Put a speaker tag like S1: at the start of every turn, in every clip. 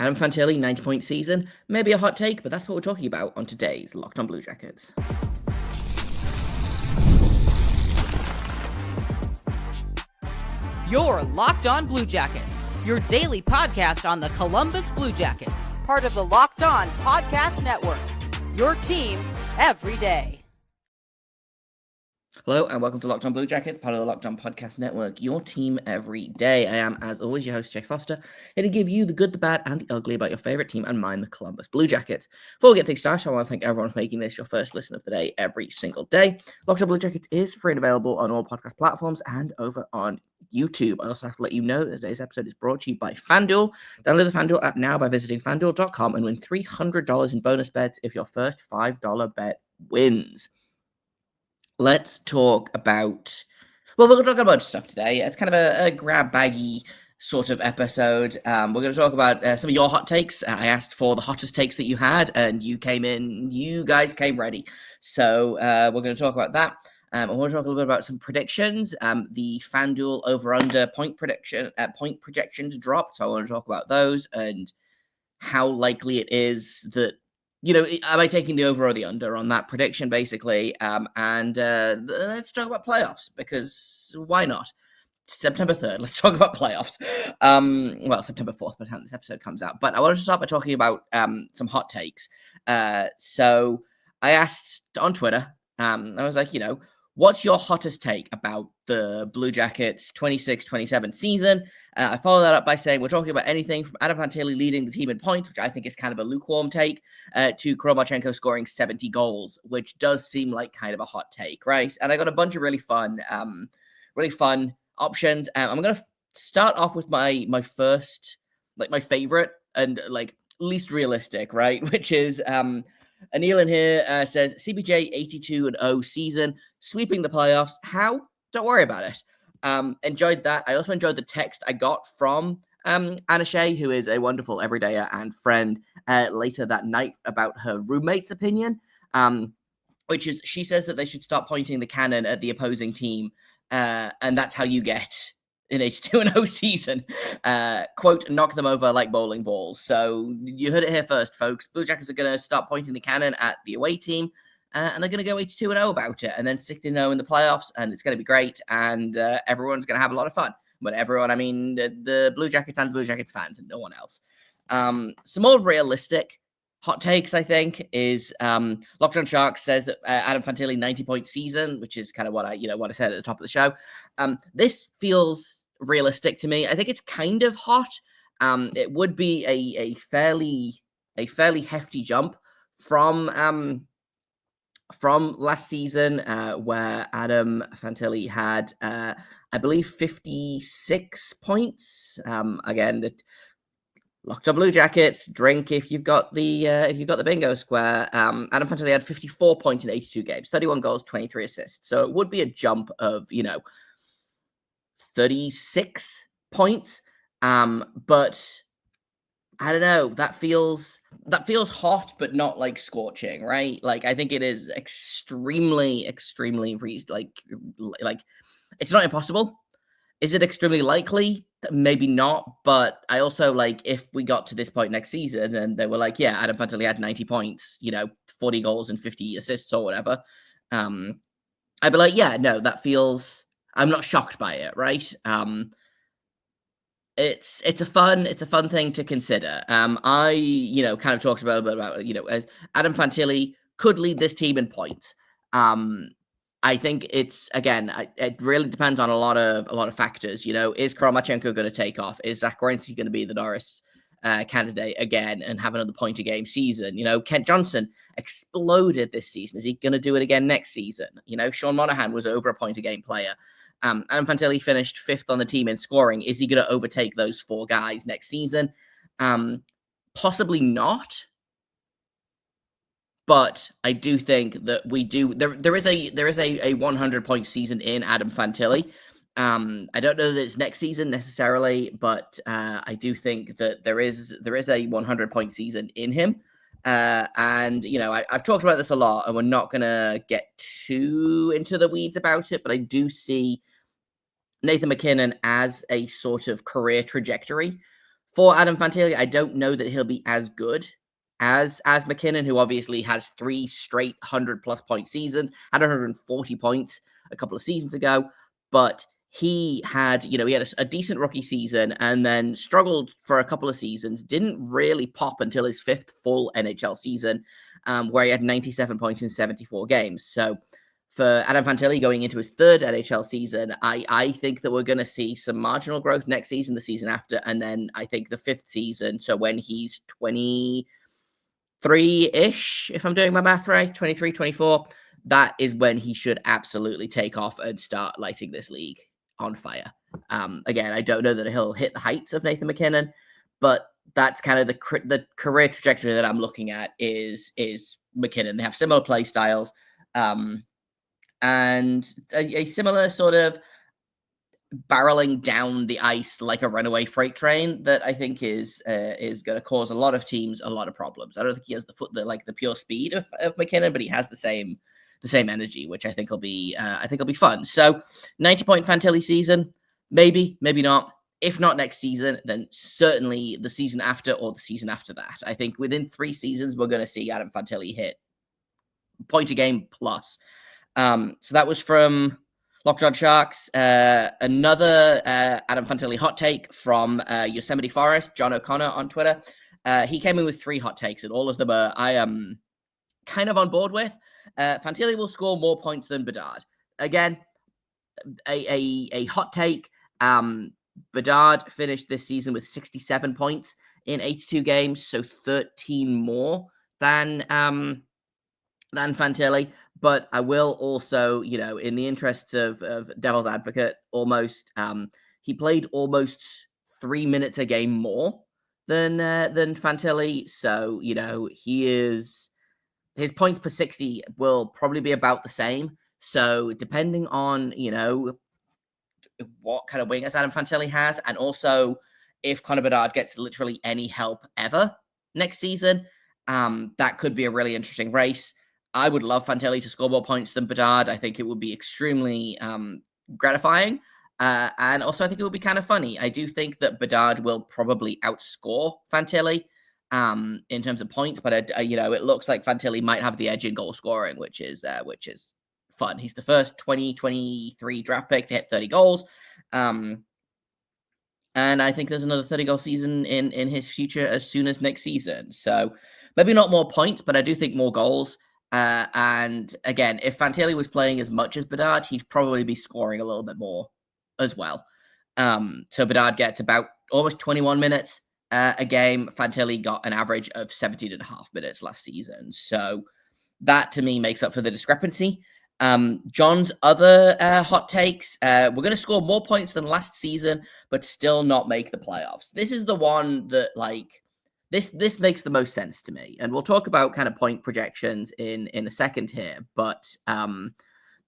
S1: Adam Fantilli, 90-point season. Maybe a hot take, but that's what we're talking about on today's Locked On Blue Jackets.
S2: You're Locked On Blue Jackets, your daily podcast on the Columbus Blue Jackets, part of the Locked On Podcast Network, your team every day.
S1: Hello and welcome to Locked On Blue Jackets, part of the Locked On Podcast Network, your team every day. I am, as always, your host, Jay Foster, here to give you the good, the bad, and the ugly about your favorite team, and mine, the Columbus Blue Jackets. Before we get things started, I want to thank everyone for making this your first listen of the day every single day. Locked On Blue Jackets is free and available on all podcast platforms and over on YouTube. I also have to let you know that today's episode is brought to you by Fanduel. Download the Fanduel app now by visiting fanduel.com and win $300 in bonus bets if your first $5 bet wins. Let's talk about, we're going to talk about stuff today. It's kind of a grab baggy sort of episode. We're going to talk about some of your hot takes. I asked for the hottest takes that you had, and you guys came ready. So we're going to talk about that. I want to talk a little bit about some predictions. The FanDuel over-under point projections dropped. So I want to talk about those and how likely it is that, am I taking the over or the under on that prediction, basically? And let's talk about playoffs, because why not? September 3rd, let's talk about playoffs. Well, September 4th by the time this episode comes out. But I wanted to start by talking about some hot takes. So I asked on Twitter, I was like, what's your hottest take about the Blue Jackets 26-27 season? I follow that up by saying we're talking about anything from Adam Fantilli leading the team in points, which I think is kind of a lukewarm take, to Kirill Marchenko scoring 70 goals, which does seem like kind of a hot take, right? And I got a bunch of really fun options. I'm going to start off with my first, my favorite and least realistic, right? Which is Anil in here says CBJ 82-0 season, sweeping the playoffs. How? Don't worry about it. Enjoyed that. I also enjoyed the text I got from Anna Shea, who is a wonderful everydayer and friend, later that night about her roommate's opinion, which is she says that they should start pointing the cannon at the opposing team, and that's how you get an 82-0 season. Quote, knock them over like bowling balls. So you heard it here first, folks. Blue Jackets are going to start pointing the cannon at the away team, and they're going to go 82-0 about it, and then 60-0 in the playoffs, and it's going to be great, and everyone's going to have a lot of fun. But everyone, I mean, the Blue Jackets and the Blue Jackets fans and no one else. Some more realistic hot takes, I think, is Locked On Sharks says that Adam Fantilli 90-point season, which is kind of what I said at the top of the show. This feels realistic to me. I think it's kind of hot. It would be a fairly hefty jump from last season, where Adam Fantilli had, I believe, 56 points. Again, Locked On Blue Jackets, drink if you've got the bingo square. Adam Fantilli had 54 points in 82 games, 31 goals, 23 assists. So it would be a jump of 36 points. But I don't know. That feels hot, but not like scorching, right? Like I think it is extremely like it's not impossible. Is it extremely likely? Maybe not, but I also if we got to this point next season and they were like, yeah, Adam Fantilli had 90 points, 40 goals and 50 assists or whatever, I'd be like, yeah, no, that feels, I'm not shocked by it, right? It's a fun thing to consider. I kind of talked about as Adam Fantilli could lead this team in points. I think it's, again, it really depends on a lot of factors. Is Kirill Marchenko going to take off? Is Zach Werenski going to be the Norris candidate again and have another point a game season? Kent Johnson exploded this season. Is he going to do it again next season? Sean Monahan was over a point a game player. Adam Fantilli finished 5th on the team in scoring. Is he going to overtake those 4 guys next season? Possibly not. But I do think that we do. There is a 100-point season in Adam Fantilli. I don't know that it's next season necessarily, but I do think that there is a 100-point season in him. And I've talked about this a lot, and we're not gonna get too into the weeds about it, but I do see Nathan MacKinnon as a sort of career trajectory For Adam Fantilli, I don't know that he'll be as good as McKinnon, who obviously has 3 straight 100-plus point seasons, had 140 points a couple of seasons ago, but he had, he had a decent rookie season and then struggled for a couple of seasons, didn't really pop until his 5th full NHL season, where he had 97 points in 74 games. So for Adam Fantilli going into his 3rd NHL season, I think that we're going to see some marginal growth next season, the season after, and then I think the 5th season, so when he's 23-ish, if I'm doing my math right, 23, 24, that is when he should absolutely take off and start lighting this league on fire. Again, I don't know that he'll hit the heights of Nathan McKinnon, but that's kind of the career trajectory that I'm looking at is McKinnon. They have similar play styles. And a similar sort of barreling down the ice like a runaway freight train that I think is going to cause a lot of teams a lot of problems. I don't think he has the pure speed of McKinnon, but he has the same energy, which I think will be fun. So 90-point Fantilli season, maybe not. If not next season, then certainly the season after or the season after that. I think within 3 seasons we're going to see Adam Fantilli hit point a game plus. So that was from Locked On Sharks. Another Adam Fantilli hot take from Yosemite Forest, John O'Connor on Twitter. He came in with 3 hot takes, and all of them I am kind of on board with. Fantilli will score more points than Bedard. Again, a hot take. Bedard finished this season with 67 points in 82 games, so 13 more than Fantilli. But I will also, in the interests of devil's advocate, he played almost 3 minutes a game more than Fantilli. So, his points per 60 will probably be about the same. So depending on, what kind of wingers Adam Fantilli has, and also if Connor Bedard gets literally any help ever next season, that could be a really interesting race. I would love Fantilli to score more points than Bedard. I think it would be extremely gratifying. And also I think it would be kind of funny. I do think that Bedard will probably outscore Fantilli in terms of points, but it looks like Fantilli might have the edge in goal scoring, which is fun. He's the first 2023 draft pick to hit 30 goals. And I think there's another 30-goal season in his future as soon as next season. So maybe not more points, but I do think more goals. And again, if Fantilli was playing as much as Bedard, he'd probably be scoring a little bit more as well. So Bedard gets about almost 21 minutes a game. Fantilli got an average of 17.5 minutes last season. So that to me makes up for the discrepancy. John's other hot takes, we're going to score more points than last season, but still not make the playoffs. This is the one that this makes the most sense to me. And we'll talk about kind of point projections in a second here. But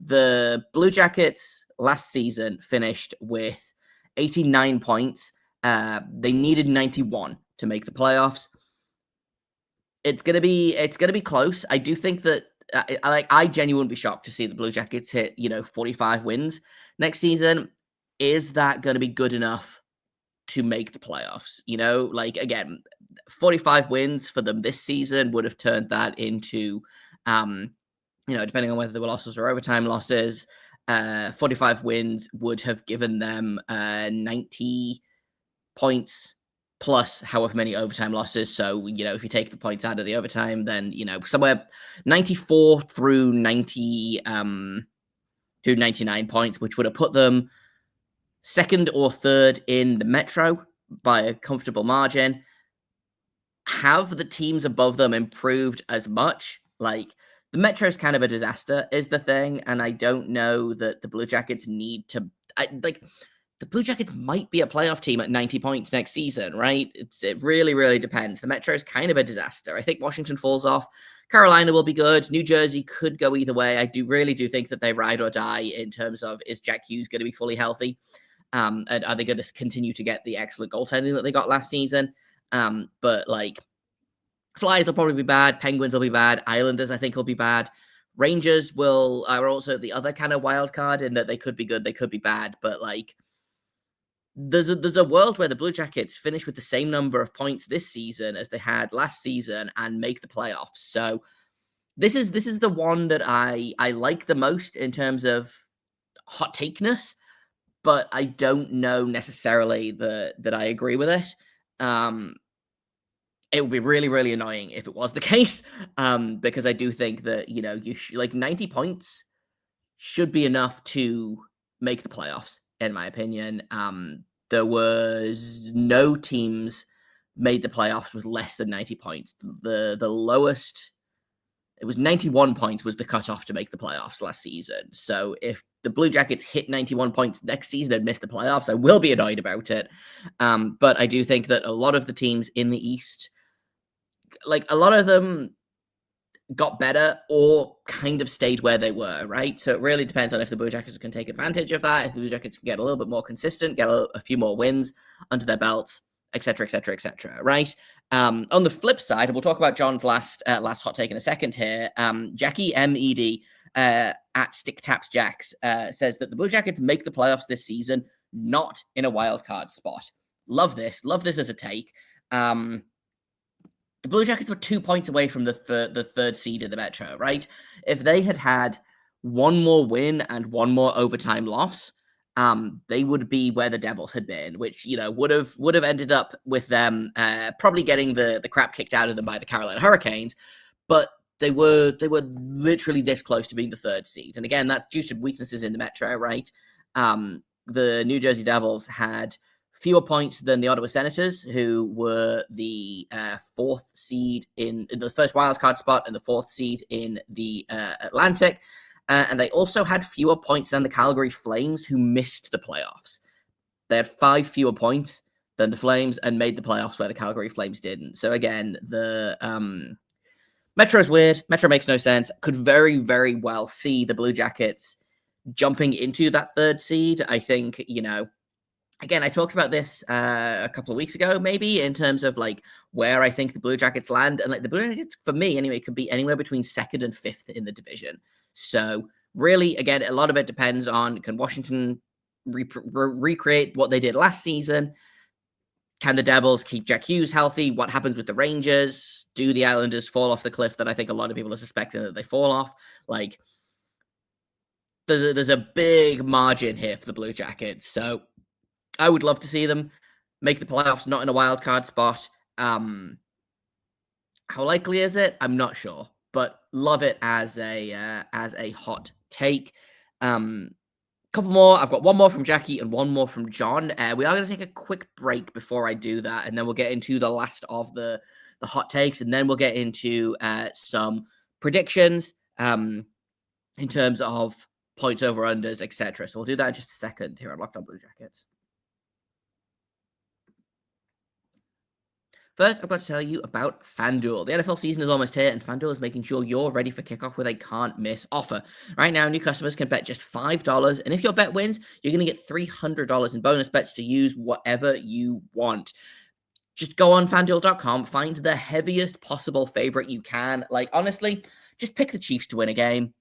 S1: the Blue Jackets last season finished with 89 points. They needed 91 to make the playoffs. It's gonna be close. I do think that I genuinely wouldn't be shocked to see the Blue Jackets hit 45 wins next season. Is that going to be good enough to make the playoffs? Again, 45 wins for them this season would have turned that into, depending on whether there were losses or overtime losses, 45 wins would have given them 90 points plus however many overtime losses. So, if you take the points out of the overtime, then, somewhere 94 through 90, through 99 points, which would have put them second or third in the Metro by a comfortable margin. Have the teams above them improved as much? The Metro is kind of a disaster is the thing. And I don't know that the Blue Jackets need to, the Blue Jackets might be a playoff team at 90 points next season, right? It really, really depends. The Metro is kind of a disaster. I think Washington falls off. Carolina will be good. New Jersey could go either way. I really do think that they ride or die in terms of, is Jack Hughes going to be fully healthy? And are they going to continue to get the excellent goaltending that they got last season? But Flyers will probably be bad. Penguins will be bad. Islanders, I think, will be bad. Rangers are also the other kind of wild card in that they could be good, they could be bad. But there's a world where the Blue Jackets finish with the same number of points this season as they had last season and make the playoffs. So this is the one that I like the most in terms of hot takeness, but I don't know necessarily that I agree with it. It would be really, really annoying if it was the case, because I do think that, you know, 90 points should be enough to make the playoffs, in my opinion. There was no teams made the playoffs with less than 90 points. The lowest, it was 91 points was the cutoff to make the playoffs last season. So if the Blue Jackets hit 91 points next season and miss the playoffs, I will be annoyed about it. But I do think that a lot of the teams in the East, like a lot of them got better or kind of stayed where they were, right? So it really depends on if the Blue Jackets can take advantage of that, if the Blue Jackets can get a little bit more consistent, get a few more wins under their belts, etc., etc., etc., right? On the flip side, and we'll talk about John's last hot take in a second here, Jackie MED at Stick Taps Jacks says that the Blue Jackets make the playoffs this season, not in a wild card spot. Love this as a take. The Blue Jackets were 2 points away from the third seed in the Metro, right? If they had one more win and one more overtime loss, they would be where the Devils had been, which, you know, would have ended up with them probably getting the crap kicked out of them by the Carolina Hurricanes. But they were literally this close to being the third seed, and again, that's due to weaknesses in the Metro, right? The New Jersey Devils had fewer points than the Ottawa Senators, who were the fourth seed in the first wildcard spot and the fourth seed in the Atlantic. And they also had fewer points than the Calgary Flames, who missed the playoffs. They had 5 fewer points than the Flames and made the playoffs where the Calgary Flames didn't. So again, the Metro's weird. Metro makes no sense. Could very, very well see the Blue Jackets jumping into that third seed. I think, you know, again, I talked about this a couple of weeks ago, maybe, in terms of like where I think the Blue Jackets land. And like the Blue Jackets, for me anyway, could be anywhere between 2nd and 5th in the division. So really, again, a lot of it depends on, can Washington recreate what they did last season? Can the Devils keep Jack Hughes healthy? What happens with the Rangers? Do the Islanders fall off the cliff that I think a lot of people are suspecting that they fall off? Like, there's a big margin here for the Blue Jackets. So I would love to see them make the playoffs, not in a wild card spot. How likely is it? I'm not sure, but love it as a hot take. Couple more. I've got one more from Jackie and one more from John. We are going to take a quick break before I do that, and then we'll get into the last of the hot takes, and then we'll get into some predictions in terms of points over unders, etc. So we'll do that in just a second here on Locked On Blue Jackets. First, I've got to tell you about Fanduel. The NFL season is almost here, and Fanduel is making sure you're ready for kickoff with a can't-miss offer. Right now, new customers can bet just $5, and if your bet wins, you're going to get $300 in bonus bets to use whatever you want. Just go on FanDuel.com, find the heaviest possible favorite you can. Like, honestly, just pick the Chiefs to win a game.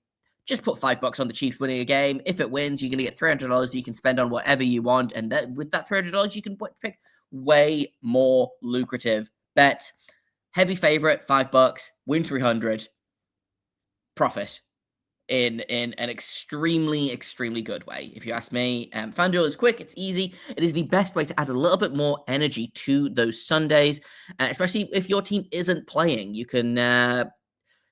S1: Just put $5 on the Chiefs winning a game. If it wins, you're going to get $300 you can spend on whatever you want, and with that $300, you can pick way more lucrative bets. Heavy favorite, $5, win 300, profit in an extremely, extremely good way, if you ask me. FanDuel is quick, it's easy. It is the best way to add a little bit more energy to those Sundays, especially if your team isn't playing. You can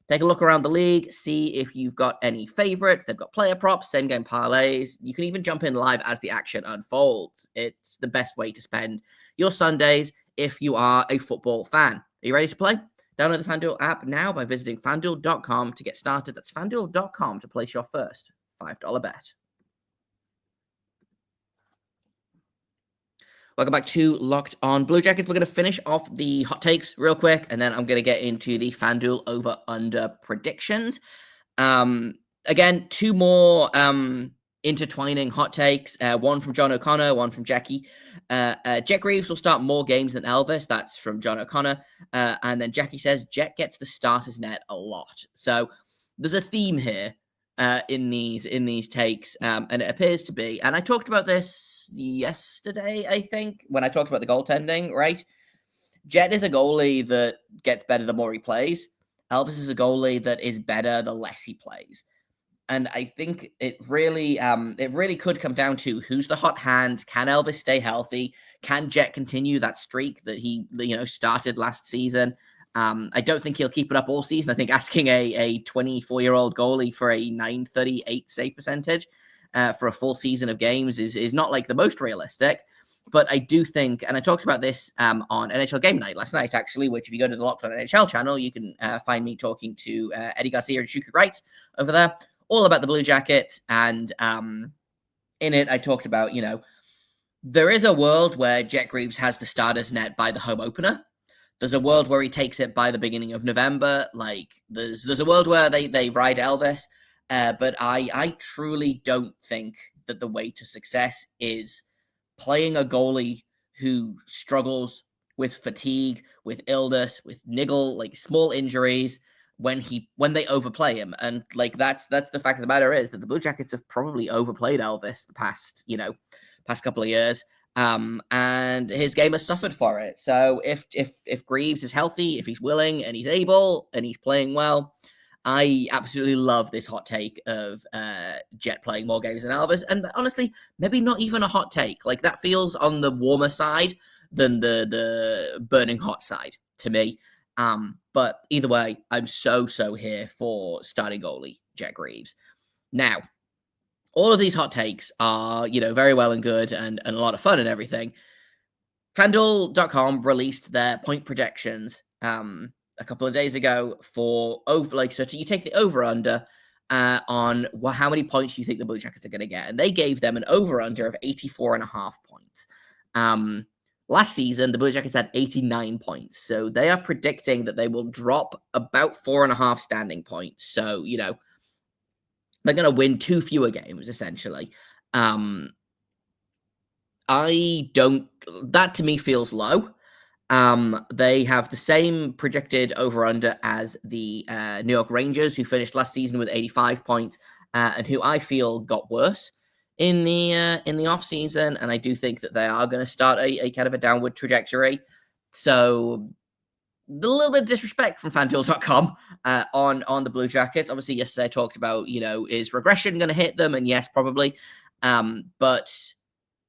S1: take a look around the league, see if you've got any favorites. They've got player props, same game parlays. You can even jump in live as the action unfolds. It's the best way to spend your Sundays if you are a football fan. Are you ready to play? Download the FanDuel app now by visiting FanDuel.com to get started. That's FanDuel.com to place your first $5 bet. Welcome back to Locked On Blue Jackets. We're going to finish off the hot takes real quick, and then I'm going to get into the FanDuel over-under predictions. Again, 2 more intertwining hot takes. One from John O'Connor, one from Jackie. Jet Greaves will start more games than Elvis. That's from John O'Connor. And then Jackie says Jet gets the starters net a lot. So there's a theme here. in these takes, and it appears to be. And I talked about this yesterday, I think, when I talked about the goaltending. Right, Jet is a goalie that gets better the more he plays. Elvis is a goalie that is better the less he plays. And I think it really could come down to who's the hot hand. Can Elvis stay healthy? Can Jet continue that streak that he started last season? I don't think he'll keep it up all season. I think asking a 24-year-old goalie for a 938 save percentage for a full season of games is not like the most realistic. But I do think, and I talked about this on NHL Game Night last night, actually, which if you go to the Locked On NHL channel, you can find me talking to Eddie Garcia and Shuki Wright over there, all about the Blue Jackets. And in it, I talked about, there is a world where Jet Greaves has the starter's net by the home opener. There's a world where he takes it by the beginning of November. Like, there's a world where they ride Elvis. But I truly don't think that the way to success is playing a goalie who struggles with fatigue, with illness, with niggle, like small injuries when they overplay him. And like that's the fact of the matter is that the Blue Jackets have probably overplayed Elvis the past couple of years. And his game has suffered for it. So if Greaves is healthy, if he's willing and he's able and he's playing well, I absolutely love this hot take of Jet playing more games than Elvis. And honestly, maybe not even a hot take. Like, that feels on the warmer side than the burning hot side to me. But either way, I'm so here for starting goalie Jet Greaves. Now, all of these hot takes are, very well and good and a lot of fun and everything. Fanduel.com released their point projections a couple of days ago for so you take the over-under on how many points you think the Blue Jackets are going to get. And they gave them an over-under of 84.5 points. Last season, the Blue Jackets had 89 points. So they are predicting that they will drop about 4.5 standing points. So, they're going to win 2 fewer games, essentially. That to me feels low. They have the same projected over-under as the New York Rangers, who finished last season with 85 points, and who I feel got worse in the offseason. And I do think that they are going to start a kind of a downward trajectory. So a little bit of disrespect from FanDuel.com on the Blue Jackets. Obviously, yesterday I talked about, is regression going to hit them? And yes, probably. But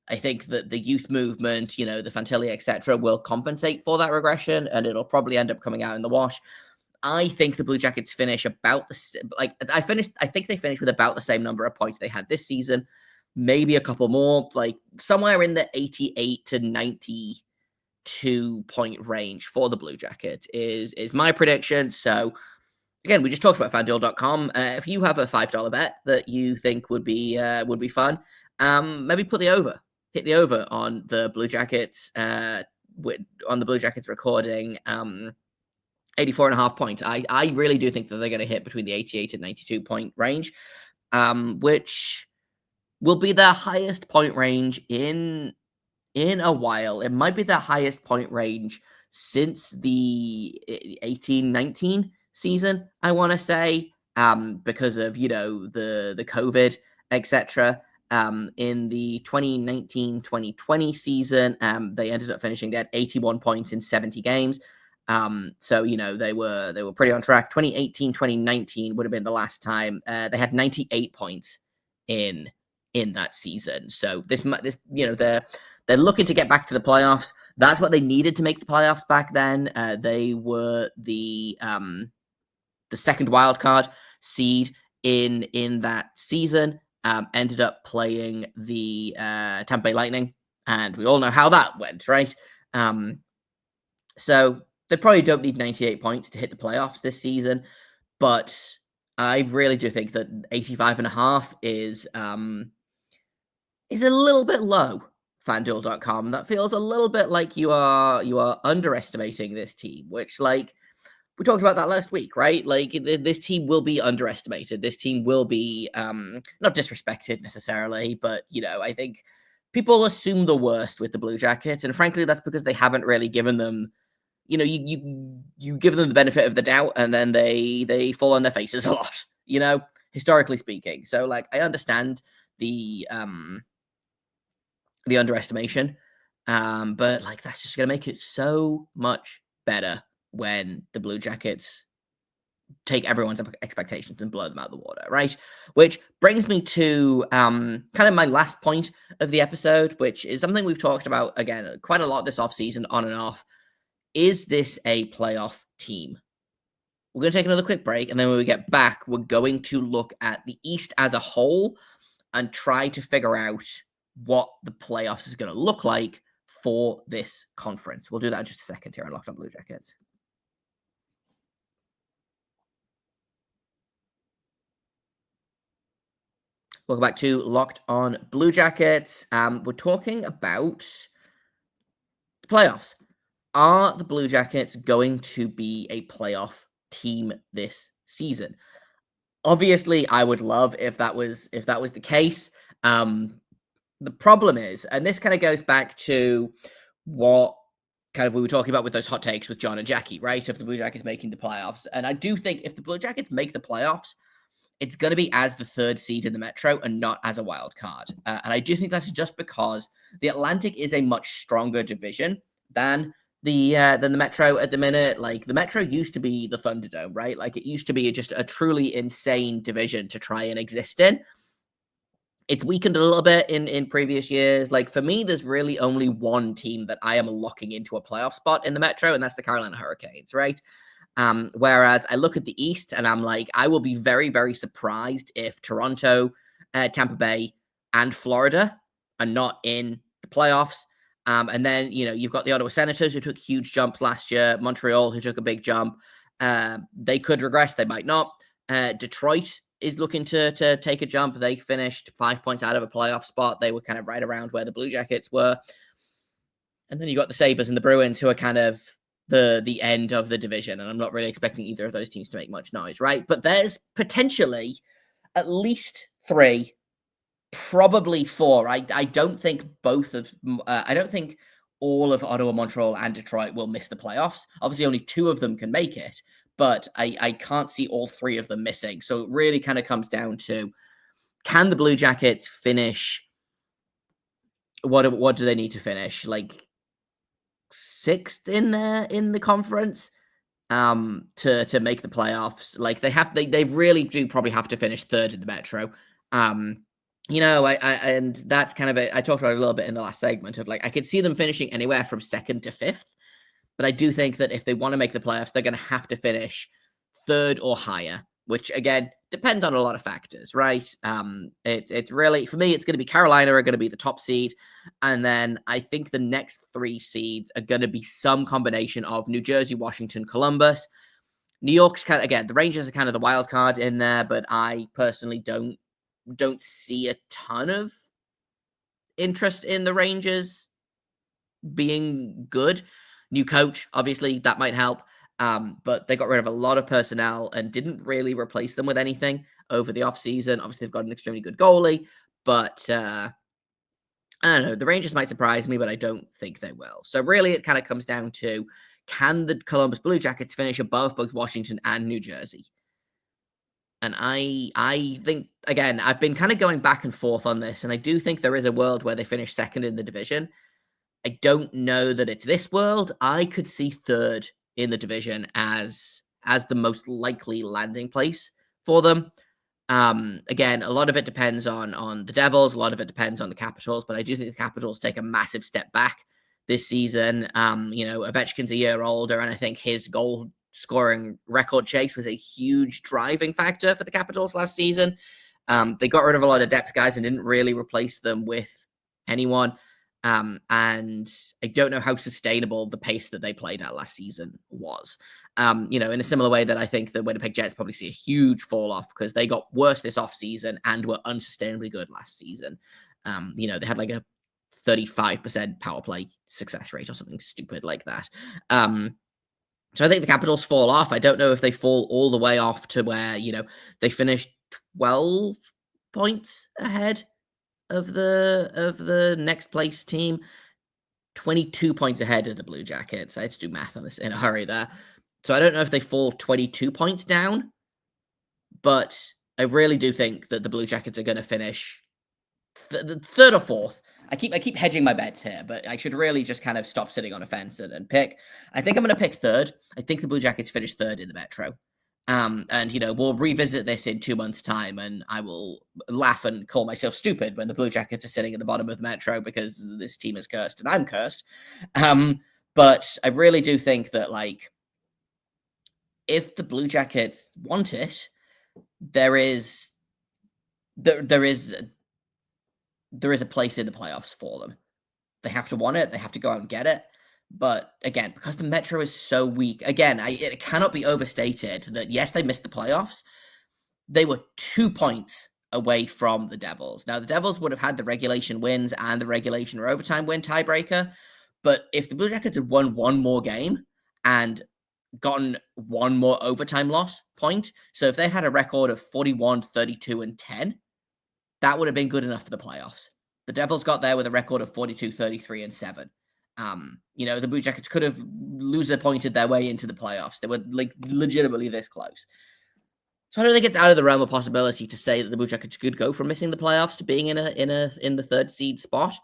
S1: I think that the youth movement, the Fantilli, etc., will compensate for that regression, and it'll probably end up coming out in the wash. I think the Blue Jackets finish about I think they finished with about the same number of points they had this season, maybe a couple more, like somewhere in the 88 to 92 point range for the Blue Jackets is my prediction. So again, we just talked about FanDuel.com. If you have a $5 bet that you think would be fun, maybe put the over. Hit the over on the Blue Jackets, recording 84.5 points. I really do think that they're going to hit between the 88 and 92 point range, which will be their highest point range in a while. It might be their highest point range since the 18-19 season, I want to say, because of, the COVID, etc. In the 2019-2020 season, they ended up finishing at 81 points in 70 games. So, they were pretty on track. 2018-2019 would have been the last time they had 98 points in that season. So this they're looking to get back to the playoffs. That's what they needed to make the playoffs back then. They were the second wild card seed in that season. Ended up playing the Tampa Bay Lightning, and we all know how that went, right? So they probably don't need 98 points to hit the playoffs this season, but I really do think that 85.5 is a little bit low. FanDuel.com. That feels a little bit like you are underestimating this team, which, like, we talked about that last week, right? Like, this team will be underestimated. This team will be not disrespected necessarily, but, I think people assume the worst with the Blue Jackets. And frankly, that's because they haven't really given them, you give them the benefit of the doubt, and then they fall on their faces a lot. historically speaking. So, like, I understand the underestimation, but like that's just gonna make it so much better when the Blue Jackets take everyone's expectations and blow them out of the water, right? Which brings me to kind of my last point of the episode, which is something we've talked about again quite a lot this offseason, on and off. Is this a playoff team? We're going to take another quick break, and then when we get back, we're going to look at the East as a whole and try to figure out what the playoffs is going to look like for this conference. We'll do that in just a second here on Locked On Blue Jackets. Welcome back to Locked On Blue Jackets. We're talking about the playoffs. Are the Blue Jackets going to be a playoff team this season? Obviously, I would love if that was the case. The problem is, and this kind of goes back to what kind of we were talking about with those hot takes with John and Jackie, right? Of the Blue Jackets making the playoffs. And I do think if the Blue Jackets make the playoffs, it's going to be as the third seed in the Metro and not as a wild card. And I do think that's just because the Atlantic is a much stronger division than the Metro at the minute. Like, the Metro used to be the Thunderdome, right? Like, it used to be just a truly insane division to try and exist in. It's weakened a little bit in previous years. Like, for me, there's really only one team that I am locking into a playoff spot in the Metro, and that's the Carolina Hurricanes, right? Whereas I look at the East and I'm like, I will be very, very surprised if Toronto, Tampa Bay, and Florida are not in the playoffs. And then, you've got the Ottawa Senators, who took huge jumps last year, Montreal, who took a big jump. They could regress, they might not. Detroit is looking to take a jump. They finished 5 points out of a playoff spot. They were kind of right around where the Blue Jackets were. And then you got the Sabres and the Bruins, who are kind of the end of the division, and I'm not really expecting either of those teams to make much noise, right? But there's potentially at least 3, probably 4. I don't think I don't think all of Ottawa, Montreal, and Detroit will miss the playoffs. Obviously, only 2 of them can make it, but I can't see all 3 of them missing. So it really kind of comes down to, can the Blue Jackets finish? What do they need to finish? Like 6th in the conference to make the playoffs. Like, they really do probably have to finish 3rd in the Metro. And that's kind of I talked about it a little bit in the last segment of, like, I could see them finishing anywhere from 2nd to 5th, but I do think that if they want to make the playoffs, they're going to have to finish 3rd or higher, which again depends on a lot of factors, right? It's really, for me, it's going to be Carolina are going to be the top seed, and then I think the next 3 seeds are going to be some combination of New Jersey, Washington, Columbus. New York's kind of, again, the Rangers are kind of the wild card in there, but I personally don't see a ton of interest in the Rangers being good. New coach, obviously, that might help. But they got rid of a lot of personnel and didn't really replace them with anything over the offseason. Obviously, they've got an extremely good goalie, but I don't know. The Rangers might surprise me, but I don't think they will. So really, it kind of comes down to, can the Columbus Blue Jackets finish above both Washington and New Jersey? And I think, again, I've been kind of going back and forth on this, and I do think there is a world where they finish 2nd in the division. I don't know that it's this world. I could see 3rd in the division as the most likely landing place for them. Again, a lot of it depends on the Devils. A lot of it depends on the Capitals, but I do think the Capitals take a massive step back this season. Ovechkin's a year older, and I think his goal scoring record chase was a huge driving factor for the Capitals last season. They got rid of a lot of depth guys and didn't really replace them with anyone. And I don't know how sustainable the pace that they played at last season was. In a similar way that I think the Winnipeg Jets probably see a huge fall off because they got worse this offseason and were unsustainably good last season. They had like a 35% power play success rate or something stupid like that. So I think the Capitals fall off. I don't know if they fall all the way off to where, they finished 12 points ahead of the next place team, 22 points ahead of the Blue Jackets. I had to do math on this in a hurry there. So I don't know if they fall 22 points down, but I really do think that the Blue Jackets are going to finish third or fourth. I keep hedging my bets here, but I should really just kind of stop sitting on a fence and pick. I think I'm going to pick third. I think the Blue Jackets finish third in the Metro. And, we'll revisit this in 2 months' time, and I will laugh and call myself stupid when the Blue Jackets are sitting at the bottom of the Metro because this team is cursed and I'm cursed. But I really do think that, like, if the Blue Jackets want it, there is a place in the playoffs for them. They have to want it. They have to go out and get it. But again, because the Metro is so weak, again, it cannot be overstated that, yes, they missed the playoffs. They were 2 points away from the Devils. Now, the Devils would have had the regulation wins and the regulation or overtime win tiebreaker. But if the Blue Jackets had won one more game and gotten one more overtime loss point, so if they had a record of 41, 32, and 10, that would have been good enough for the playoffs. The Devils got there with a record of 42, 33, and 7. The Blue Jackets could have loser-pointed their way into the playoffs. They were, like, legitimately this close. So I don't think it's out of the realm of possibility to say that the Blue Jackets could go from missing the playoffs to being in the third seed spot.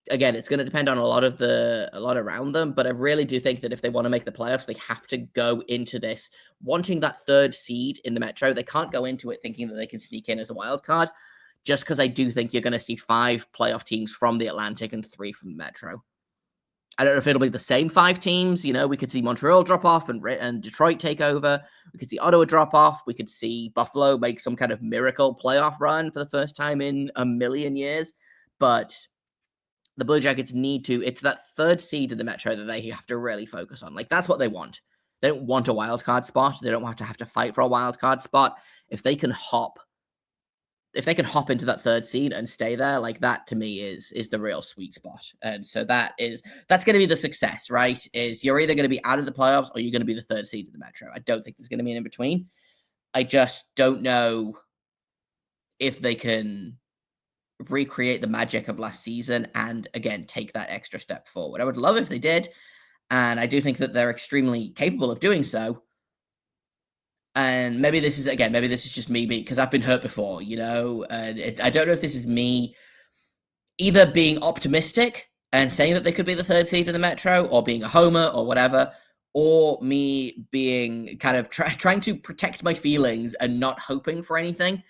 S1: Again, it's going to depend on a lot around them, but I really do think that if they want to make the playoffs, they have to go into this wanting that third seed in the Metro. They can't go into it thinking that they can sneak in as a wild card, just because I do think you're going to see 5 playoff teams from the Atlantic and 3 from the Metro. I don't know if it'll be the same 5 teams. We could see Montreal drop off and Detroit take over. We could see Ottawa drop off. We could see Buffalo make some kind of miracle playoff run for the first time in a million years. But the Blue Jackets it's that third seed in the Metro that they have to really focus on. Like, that's what they want. They don't want a wild card spot. They don't have to fight for a wild card spot. If they can hop into that third seed and stay there, like, that to me is the real sweet spot. And so that's going to be the success, right? Is you're either going to be out of the playoffs or you're going to be the third seed in the Metro. I don't think there's going to be an in-between. I just don't know if they can recreate the magic of last season and, again, take that extra step forward. I would love if they did, and I do think that they're extremely capable of doing so. And maybe this is just me because I've been hurt before, and I don't know if this is me either being optimistic and saying that they could be the third seed in the Metro, or being a homer or whatever, or me being kind of trying to protect my feelings and not hoping for anything.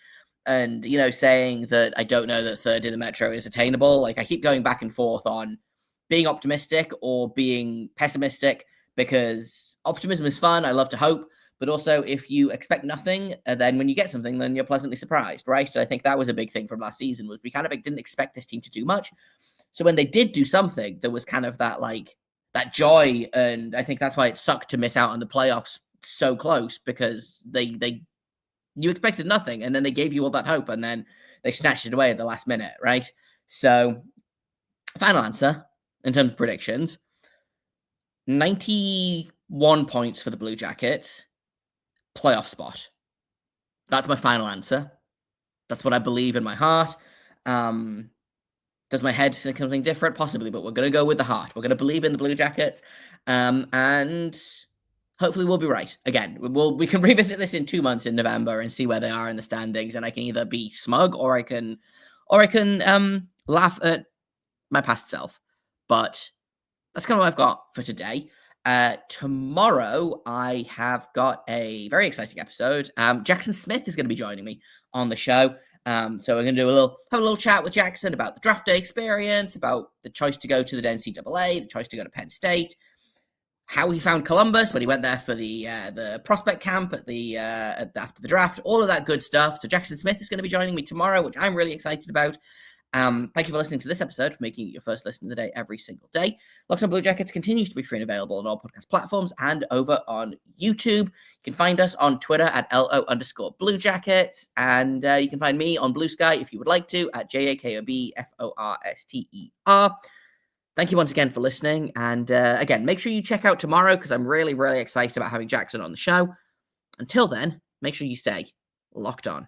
S1: And, saying that I don't know that third in the Metro is attainable. Like, I keep going back and forth on being optimistic or being pessimistic, because optimism is fun. I love to hope. But also, if you expect nothing, then when you get something, then you're pleasantly surprised, right? So I think that was a big thing from last season, was we kind of didn't expect this team to do much. So when they did do something, there was kind of that joy. And I think that's why it sucked to miss out on the playoffs so close, because you expected nothing, and then they gave you all that hope, and then they snatched it away at the last minute, right? So, final answer in terms of predictions: 91 points for the Blue Jackets, playoff spot. That's my final answer. That's what I believe in my heart. Does my head say something different? Possibly, but we're going to go with the heart. We're going to believe in the Blue Jackets, and hopefully we'll be right. Again, we can revisit this in 2 months in November and see where they are in the standings, and I can either be smug or I can laugh at my past self. But that's kind of what I've got for today. Tomorrow I have got a very exciting episode. Jackson Smith is going to be joining me on the show. So we're going to have a little chat with Jackson about the draft day experience, about the choice to go to the NCAA, the choice to go to Penn State, how he found Columbus when he went there for the prospect camp after the draft, all of that good stuff. So Jackson Smith is going to be joining me tomorrow, which I'm really excited about. Thank you for listening to this episode, for making it your first listen of the day every single day. Locked On Blue Jackets continues to be free and available on all podcast platforms and over on YouTube. You can find us on Twitter at @LO_Blue Jackets, and you can find me on Blue Sky if you would like to at JAKOBFORSTER. Thank you once again for listening. And again, make sure you check out tomorrow, because I'm really, really excited about having Jackson on the show. Until then, make sure you stay locked on.